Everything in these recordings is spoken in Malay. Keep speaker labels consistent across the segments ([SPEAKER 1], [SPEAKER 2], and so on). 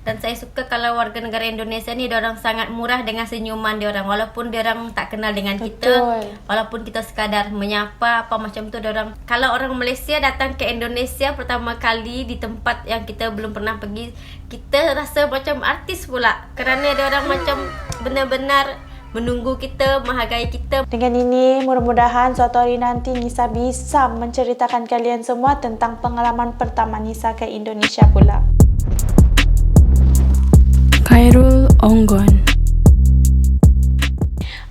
[SPEAKER 1] Dan saya suka kalau warga negara Indonesia ni diorang sangat murah dengan senyuman diorang. Walaupun diorang tak kenal dengan kita, walaupun kita sekadar menyapa apa macam tu diorang. Kalau orang Malaysia datang ke Indonesia pertama kali di tempat yang kita belum pernah pergi, kita rasa macam artis pula. Kerana diorang macam benar-benar menunggu kita, menghargai kita.
[SPEAKER 2] Dengan ini, mudah-mudahan suatu hari nanti Nisa bisa menceritakan kalian semua tentang pengalaman pertama Nisa ke Indonesia pula.
[SPEAKER 3] Khairul Onggon.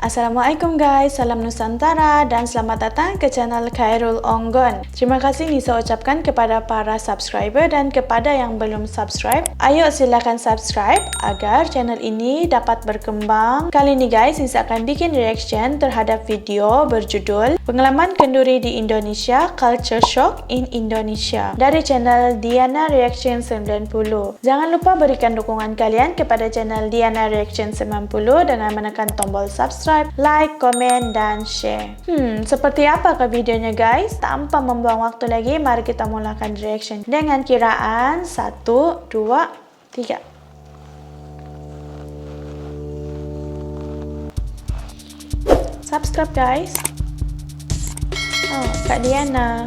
[SPEAKER 2] Assalamualaikum guys, salam Nusantara dan selamat datang ke channel Khairul Onggon. Terima kasih Nisa ucapkan kepada para subscriber dan kepada yang belum subscribe. Ayo silakan subscribe agar channel ini dapat berkembang. Kali ini guys, Nisa akan bikin reaction terhadap video berjudul Pengalaman Kenduri di Indonesia, Culture Shock in Indonesia dari channel Diana Reaction 90. Jangan lupa berikan dukungan kalian kepada channel Diana Reaction 90 dengan menekan tombol subscribe, like, komen, dan share. Seperti apakah videonya guys? Tanpa membuang waktu lagi, mari kita mulakan reaction dengan kiraan 1, 2, 3. Subscribe guys. Oh, Kak Diana.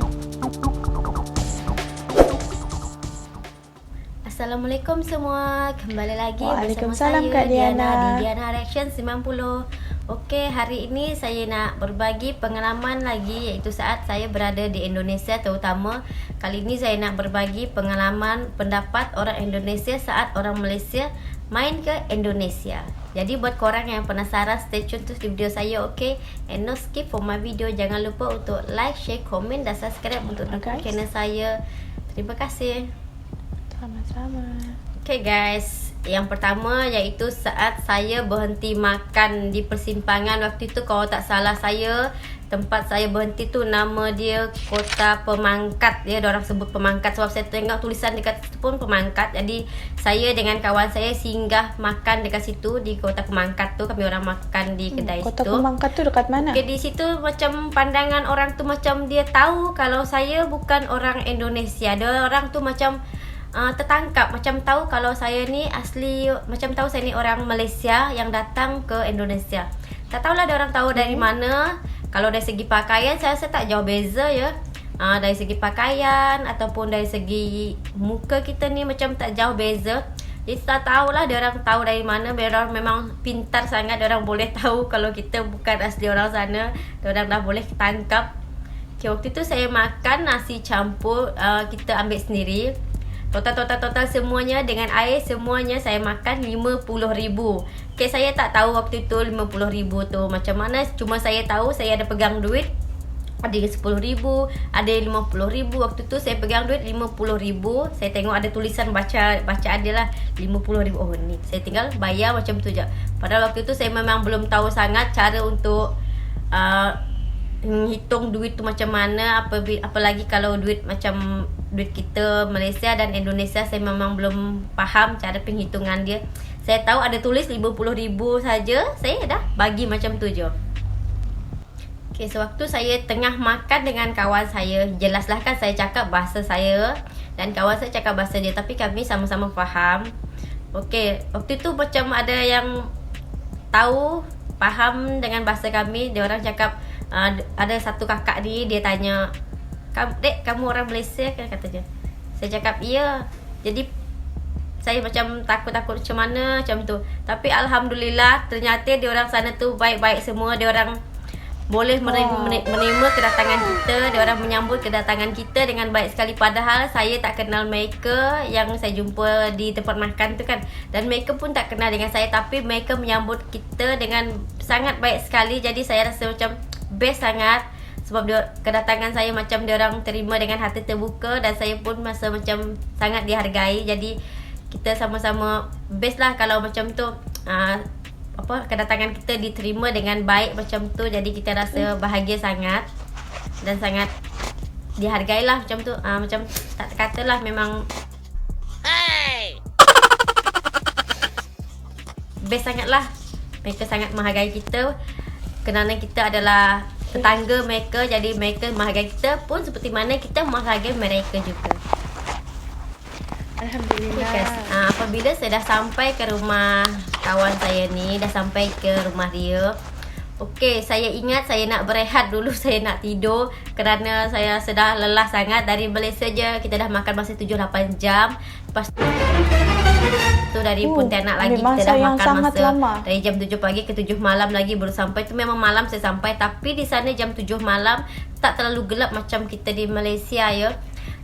[SPEAKER 1] Assalamualaikum semua. Kembali lagi bersama
[SPEAKER 2] Waalaikumsalam,
[SPEAKER 1] saya
[SPEAKER 2] Kak Diana.
[SPEAKER 1] di Diana Reaction 90. Okey, hari ini saya nak berbagi pengalaman lagi, iaitu saat saya berada di Indonesia, terutama kali ini saya nak berbagi pengalaman pendapat orang Indonesia saat orang Malaysia main ke Indonesia. Jadi buat korang yang penasaran, stay tune terus di video saya, okey? And no skip for my video. Jangan lupa untuk like, share, komen dan subscribe untuk dukung channel saya. Terima kasih.
[SPEAKER 2] Sama-sama.
[SPEAKER 1] Okay guys, yang pertama iaitu saat saya berhenti makan di persimpangan. Waktu itu kalau tak salah saya, tempat saya berhenti tu nama dia Kota Pemangkat. Dia orang sebut Pemangkat sebab saya tengok tulisan dekat situ pun Pemangkat. Jadi saya dengan kawan saya singgah makan dekat situ di Kota Pemangkat tu. Kami orang makan di kedai
[SPEAKER 2] Kota
[SPEAKER 1] situ.
[SPEAKER 2] Pemangkat tu dekat mana?
[SPEAKER 1] Okay, di situ macam pandangan orang tu macam dia tahu kalau saya bukan orang Indonesia. Dia orang tu macam tertangkap, macam tahu kalau saya ni asli, macam tahu saya ni orang Malaysia yang datang ke Indonesia. Tak tahulah dia orang tahu dari mana. Kalau dari segi pakaian saya rasa tak jauh beza ya. Dari segi pakaian ataupun dari segi muka kita ni macam tak jauh beza. Jadi tak tahulah dia orang tahu dari mana. Dia orang memang pintar sangat, dia orang boleh tahu kalau kita bukan asli orang sana. Dia orang dah boleh tangkap. Okay, waktu tu saya makan nasi campur, kita ambil sendiri. Total semuanya dengan air semuanya saya makan 50,000. Okay, saya tak tahu waktu tu 50,000 tu macam mana. Cuma saya tahu saya ada pegang duit. Ada 10,000, ada 50,000. Waktu tu saya pegang duit 50,000. Saya tengok ada tulisan baca adalah 50,000. Oh ni, saya tinggal bayar macam tu je. Padahal waktu tu saya memang belum tahu sangat cara untuk hitung duit tu macam mana, apalagi kalau duit macam duit kita Malaysia dan Indonesia, saya memang belum faham cara penghitungan dia. Saya tahu ada tulis 50,000 saja, saya dah bagi macam tu je. Okay, sewaktu saya tengah makan dengan kawan saya, jelaslah kan saya cakap bahasa saya dan kawan saya cakap bahasa dia, tapi kami sama-sama faham. Okay, waktu tu macam ada yang tahu, faham dengan bahasa kami. Dia orang cakap, ada satu kakak dia tanya, "Dek, kamu orang Malaysia kan?" katanya. Saya cakap, "Ya." Jadi saya macam takut macam mana macam tu. Tapi alhamdulillah ternyata dia orang sana tu baik-baik semua. Dia orang boleh menerima kedatangan kita. Dia orang menyambut kedatangan kita dengan baik sekali. Padahal saya tak kenal mereka yang saya jumpa di tempat makan tu kan. Dan mereka pun tak kenal dengan saya, tapi mereka menyambut kita dengan sangat baik sekali. Jadi saya rasa macam best sangat. Sebab kedatangan saya macam dia orang terima dengan hati terbuka, dan saya pun rasa macam sangat dihargai. Jadi kita sama-sama best lah kalau macam tu, kedatangan kita diterima dengan baik macam tu. Jadi kita rasa bahagia sangat dan sangat dihargai lah macam tu. Macam tak katalah, memang best sangat lah. Mereka sangat menghargai kita kerana kita adalah tetangga mereka. Jadi mereka menghargai kita pun seperti mana kita menghargai mereka juga.
[SPEAKER 2] Alhamdulillah.
[SPEAKER 1] Guys, apabila saya dah sampai ke rumah kawan saya ni, dah sampai ke rumah dia. Okey, saya ingat saya nak berehat dulu, saya nak tidur kerana saya sudah lelah sangat. Dari Malaysia je kita dah makan masa 7-8 jam. Lepas tu dari Pontianak lagi
[SPEAKER 2] memang
[SPEAKER 1] kita dah
[SPEAKER 2] yang
[SPEAKER 1] makan
[SPEAKER 2] sangat
[SPEAKER 1] masa
[SPEAKER 2] lama.
[SPEAKER 1] dari jam 7 pagi ke 7 malam lagi baru sampai. Tu memang malam saya sampai, tapi di sana jam 7 malam tak terlalu gelap macam kita di Malaysia ya.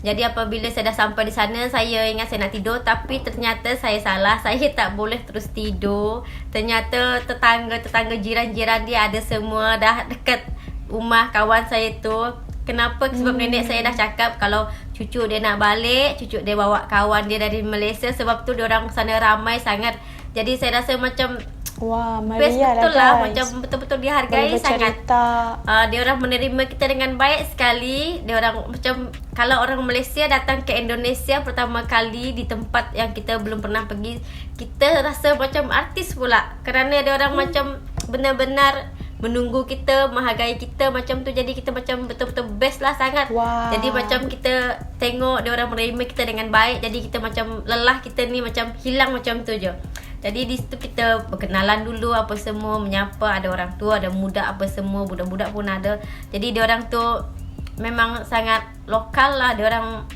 [SPEAKER 1] Jadi apabila saya dah sampai di sana, saya ingat saya nak tidur, tapi ternyata saya salah. Saya tak boleh terus tidur. Ternyata tetangga-tetangga jiran-jiran dia ada semua dah dekat rumah kawan saya tu. Kenapa? Sebab nenek saya dah cakap kalau cucu dia nak balik, cucu dia bawa kawan dia dari Malaysia. Sebab tu diorang sana ramai sangat. Jadi saya rasa macam
[SPEAKER 2] Wah,
[SPEAKER 1] best
[SPEAKER 2] meriah
[SPEAKER 1] betul
[SPEAKER 2] lah
[SPEAKER 1] lah,
[SPEAKER 2] guys.
[SPEAKER 1] macam betul-betul dihargai
[SPEAKER 2] Boleh
[SPEAKER 1] sangat.
[SPEAKER 2] bercerita.
[SPEAKER 1] Dia orang menerima kita dengan baik sekali. Dia orang macam kalau orang Malaysia datang ke Indonesia pertama kali di tempat yang kita belum pernah pergi, kita rasa macam artis pula kerana dia orang macam benar-benar menunggu kita, menghargai kita macam tu. Jadi kita macam betul-betul best lah sangat.
[SPEAKER 2] Wow.
[SPEAKER 1] Jadi macam kita tengok dia orang menerima kita dengan baik. Jadi kita macam lelah kita ni macam hilang macam tu je. Jadi di situ kita berkenalan dulu apa semua, menyapa, ada orang tua, ada muda apa semua, budak-budak pun ada. Jadi dia orang tu memang sangat lokal lah, dia orang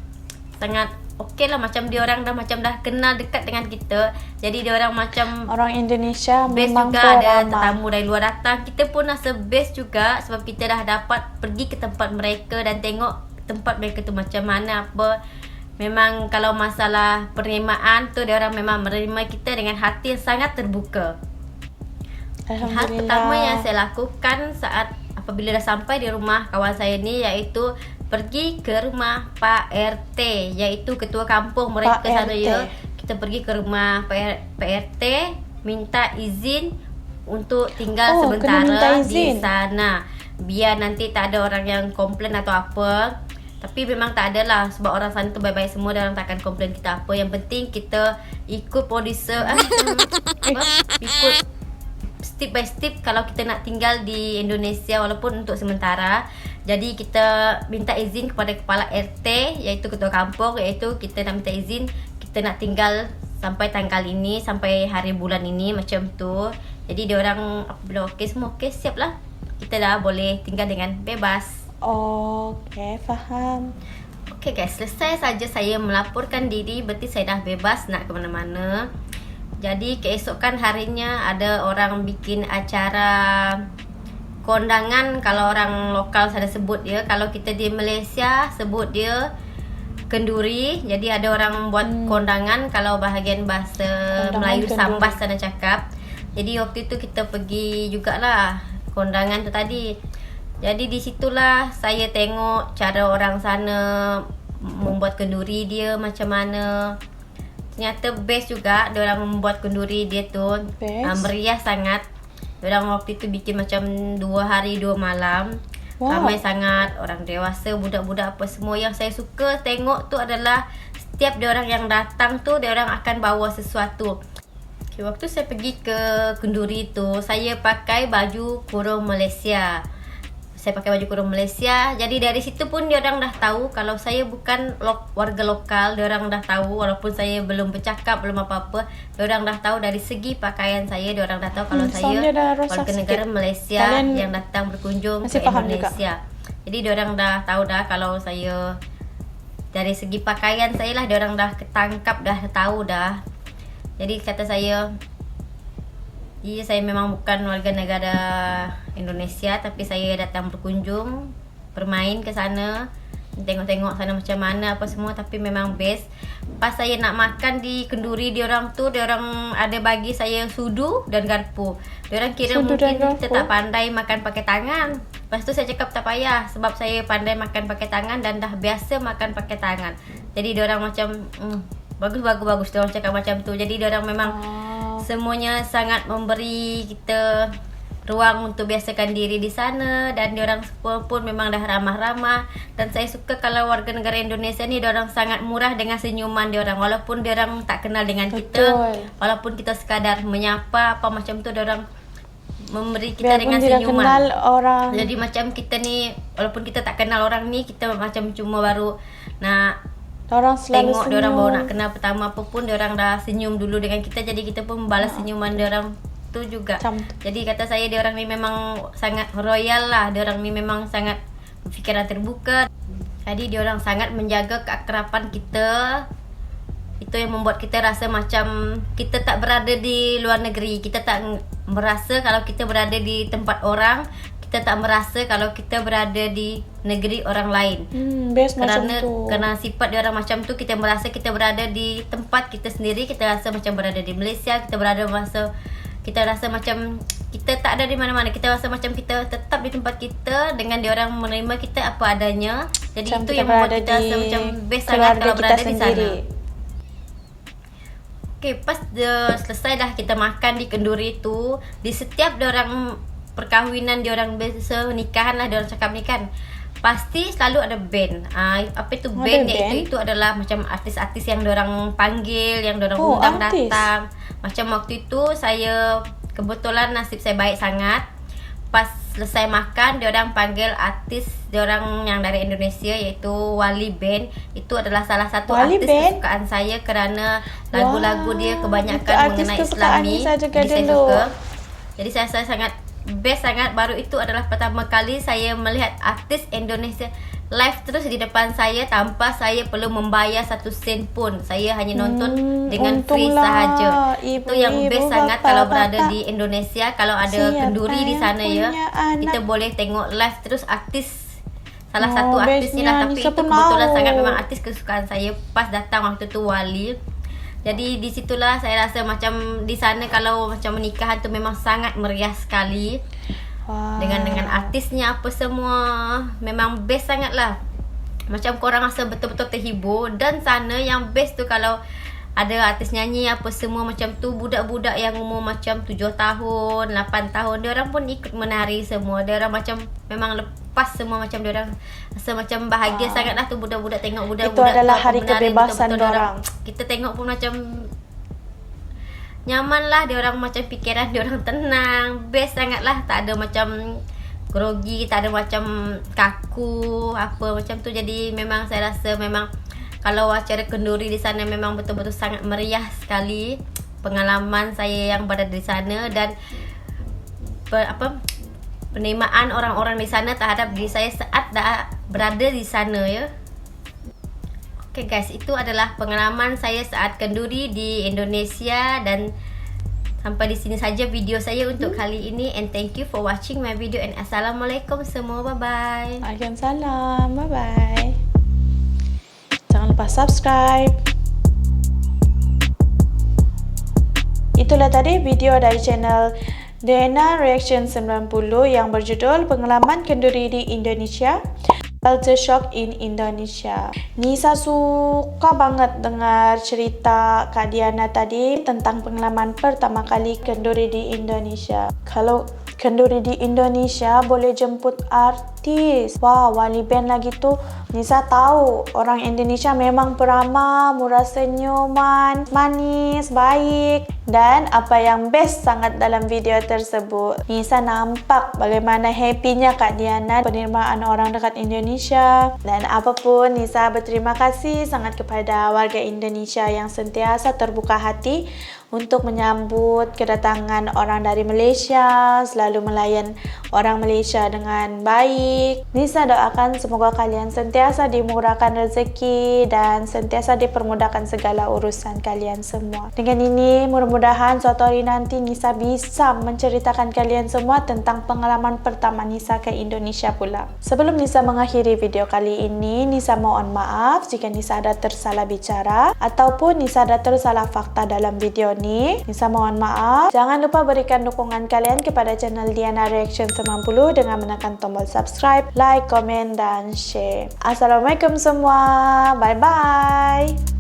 [SPEAKER 1] sangat okey lah, macam dia orang dah macam dah kenal dekat dengan kita. Jadi dia orang macam
[SPEAKER 2] Orang Indonesia
[SPEAKER 1] best
[SPEAKER 2] memang
[SPEAKER 1] juga, ada
[SPEAKER 2] ramah.
[SPEAKER 1] tetamu dari luar datang. Kita pun rasa best juga sebab kita dah dapat pergi ke tempat mereka dan tengok tempat mereka tu macam mana apa. Memang kalau masalah penerimaan tu, dia orang memang menerima kita dengan hati yang sangat terbuka. Hal
[SPEAKER 2] Alhamdulillah.
[SPEAKER 1] pertama yang saya lakukan saat apabila dah sampai di rumah kawan saya ni, iaitu pergi ke rumah Pak RT, iaitu ketua kampung mereka
[SPEAKER 2] Pak
[SPEAKER 1] sana
[SPEAKER 2] RT.
[SPEAKER 1] ya. Kita pergi ke rumah Pak RT, minta izin untuk tinggal
[SPEAKER 2] Oh, kena
[SPEAKER 1] sementara
[SPEAKER 2] minta
[SPEAKER 1] di
[SPEAKER 2] izin.
[SPEAKER 1] sana. Biar nanti tak ada orang yang komplain atau apa. Tapi memang tak adalah, sebab orang sana tu baik-baik semua, dia orang takkan komplain kita apa. Yang penting kita ikut producer ikut step by step kalau kita nak tinggal di Indonesia walaupun untuk sementara. Jadi kita minta izin kepada kepala RT, iaitu ketua kampung, iaitu kita nak minta izin kita nak tinggal sampai tanggal ini, sampai hari bulan ini macam tu. Jadi dia orang apabila okey semua okey, siap lah, kita dah boleh tinggal dengan bebas.
[SPEAKER 2] Okey, faham.
[SPEAKER 1] Okey guys, selesai saja saya melaporkan diri, berarti saya dah bebas nak ke mana-mana. Jadi keesokan harinya ada orang bikin acara kondangan. Kalau orang lokal saya sebut dia, kalau kita di Malaysia sebut dia kenduri. Jadi ada orang buat kondangan, kalau bahagian bahasa
[SPEAKER 2] Kondangan
[SPEAKER 1] Melayu
[SPEAKER 2] kenduri.
[SPEAKER 1] sambas sana cakap. Jadi waktu itu kita pergi jugalah kondangan tu tadi. Jadi di situlah saya tengok cara orang sana membuat kenduri dia macam mana. Ternyata best juga dia orang membuat kenduri dia tu.
[SPEAKER 2] Best.
[SPEAKER 1] Meriah sangat. Dia orang waktu itu bikin macam 2 hari 2 malam.
[SPEAKER 2] Wow.
[SPEAKER 1] Ramai sangat, orang dewasa, budak-budak apa semua. Yang saya suka tengok tu adalah setiap dia orang yang datang tu, dia orang akan bawa sesuatu. Okay, waktu saya pergi ke kenduri tu, saya pakai baju kurung Malaysia. Saya pakai baju kurung Malaysia. Jadi dari situ pun dia orang dah tahu kalau saya bukan warga lokal. Dia orang dah tahu walaupun saya belum bercakap, belum apa-apa. Dia orang dah tahu dari segi pakaian saya. Dia orang dah tahu kalau saya
[SPEAKER 2] soundnya dah rosak
[SPEAKER 1] warga negara
[SPEAKER 2] sikit.
[SPEAKER 1] Malaysia
[SPEAKER 2] Kalian
[SPEAKER 1] yang datang berkunjung
[SPEAKER 2] masih
[SPEAKER 1] ke
[SPEAKER 2] faham
[SPEAKER 1] Indonesia. Jadi dia orang dah tahu dah kalau saya dari segi pakaian saya lah, dia orang dah ketangkap, dah tahu dah. Jadi kata saya, iya, saya memang bukan warga negara Indonesia, tapi saya datang berkunjung, bermain ke sana, tengok-tengok sana macam mana apa semua. Tapi memang best. Pas saya nak makan di kenduri dia orang tu, dia orang ada bagi saya sudu dan garpu. Dia orang kira
[SPEAKER 2] Sudu
[SPEAKER 1] mungkin
[SPEAKER 2] dan
[SPEAKER 1] kita
[SPEAKER 2] garpu?
[SPEAKER 1] tak pandai makan pakai tangan. Lepas tu saya cakap tak payah, sebab saya pandai makan pakai tangan dan dah biasa makan pakai tangan. Jadi dia orang macam bagus. Dia orang cakap macam tu. Jadi dia orang memang semuanya sangat memberi kita ruang untuk biasakan diri di sana. Dan diorang semua pun memang dah ramah-ramah. Dan saya suka kalau warga negara Indonesia ni, diorang sangat murah dengan senyuman diorang. Walaupun diorang tak kenal dengan kita,
[SPEAKER 2] Betul.
[SPEAKER 1] walaupun kita sekadar menyapa apa macam tu, diorang memberi kita
[SPEAKER 2] Biarpun
[SPEAKER 1] dengan
[SPEAKER 2] tidak
[SPEAKER 1] senyuman.
[SPEAKER 2] kenal orang.
[SPEAKER 1] Jadi macam kita ni, walaupun kita tak kenal orang ni, kita macam cuma baru nak
[SPEAKER 2] Orang selalu
[SPEAKER 1] tengok
[SPEAKER 2] senyum.
[SPEAKER 1] diorang baru nak kenal pertama apa pun, diorang dah senyum dulu dengan kita, jadi kita pun membalas senyuman diorang tu juga. Jadi kata saya diorang ni memang sangat royal lah, diorang ni memang sangat fikiran terbuka. Jadi diorang sangat menjaga keakraban kita. Itu yang membuat kita rasa macam kita tak berada di luar negeri. Kita tak merasa kalau kita berada di tempat orang. Kita tak merasa kalau kita berada di negeri orang lain.
[SPEAKER 2] Best macam tu.
[SPEAKER 1] Kerana sifat dia orang macam tu, kita merasa kita berada di tempat kita sendiri. Kita rasa macam berada di Malaysia. Kita rasa macam kita tak ada di mana-mana. Kita rasa macam kita tetap di tempat kita, dengan dia orang menerima kita apa adanya. Jadi macam itu yang membuat kita rasa macam best sangat kalau berada di sana. Okay, pas selesai dah kita makan di kenduri tu, di setiap dia orang perkahwinan, dia orang biasa nikahan lah, dia orang cakap ni kan, pasti selalu ada band. Apa itu band? Iaitu adalah macam artis-artis yang dia orang panggil, yang dia orang undang datang. Macam waktu itu saya kebetulan nasib saya baik sangat. Pas selesai makan, dia orang panggil artis dia orang yang dari Indonesia, iaitu Wali Band. Itu adalah salah satu artis kesukaan saya kerana lagu-lagu dia kebanyakan mengenai Islami. Jadi saya suka. Jadi saya sangat best sangat. Baru itu adalah pertama kali saya melihat artis Indonesia live terus di depan saya tanpa saya perlu membayar 1 sen pun. Saya hanya nonton dengan free sahaja. Itu yang best sangat kalau berada di Indonesia. Kalau ada kenduri di sana ya, kita boleh tengok live terus artis, salah satu artis ni lah. Tapi itu kebetulan sangat memang artis kesukaan saya. Pas datang waktu tu Wali. Jadi di situlah saya rasa macam di sana kalau macam menikahan tu memang sangat meriah sekali. Dengan artisnya apa semua, memang best sangat lah. Macam korang rasa betul-betul terhibur. Dan sana yang best tu kalau ada artis nyanyi apa semua macam tu, budak-budak yang umur macam 7 tahun, 8 tahun, dia orang pun ikut menari semua. Dia orang macam memang lepas semua, macam dia orang rasa macam bahagia sangat lah tu budak-budak tengok budak-budak.
[SPEAKER 2] Itu adalah hari kebebasan dia orang.
[SPEAKER 1] Kita tengok pun macam nyaman lah, dia orang macam fikiran dia orang tenang, best sangat lah. Tak ada macam grogi, tak ada macam kaku apa macam tu. Jadi memang saya rasa memang kalau acara kenduri di sana memang betul-betul sangat meriah sekali. Pengalaman saya yang berada di sana dan penerimaan orang-orang di sana terhadap diri saya saat dah berada di sana ya. Okay guys, itu adalah pengalaman saya saat kenduri di Indonesia. Dan sampai di sini saja video saya untuk kali ini. And thank you for watching my video. And Assalamualaikum semua. Bye-bye.
[SPEAKER 2] Waalaikumsalam. Bye-bye. Jangan lupa subscribe. Itulah tadi video dari channel Dena Reaction 90 yang berjudul Pengalaman Kenduri di Indonesia, Culture Shock in Indonesia. Nisa suka banget dengar cerita Kak Diana tadi tentang pengalaman pertama kali kenduri di Indonesia. Kalau kenduri di Indonesia boleh jemput artis. Wah, Wali Band lagi tu. Nisa tahu orang Indonesia memang peramah, murah senyuman, manis, baik. Dan apa yang best sangat dalam video tersebut, Nisa nampak bagaimana happynya Kak Diana penerimaan orang dekat Indonesia. Dan apapun, Nisa berterima kasih sangat kepada warga Indonesia yang sentiasa terbuka hati untuk menyambut kedatangan orang dari Malaysia, selalu melayan orang Malaysia dengan baik. Nisa doakan semoga kalian sentiasa dimurahkan rezeki dan sentiasa dipermudahkan segala urusan kalian semua. Dengan ini, mudah-mudahan suatu hari nanti Nisa bisa menceritakan kalian semua tentang pengalaman pertama Nisa ke Indonesia pula. Sebelum Nisa mengakhiri video kali ini, Nisa mohon maaf jika Nisa ada tersalah bicara ataupun Nisa ada tersalah fakta dalam video ni. Nisa mohon maaf. Jangan lupa berikan dukungan kalian kepada channel Diana Reaction 90 dengan menekan tombol subscribe, like, komen dan share. Assalamualaikum semua. Bye bye.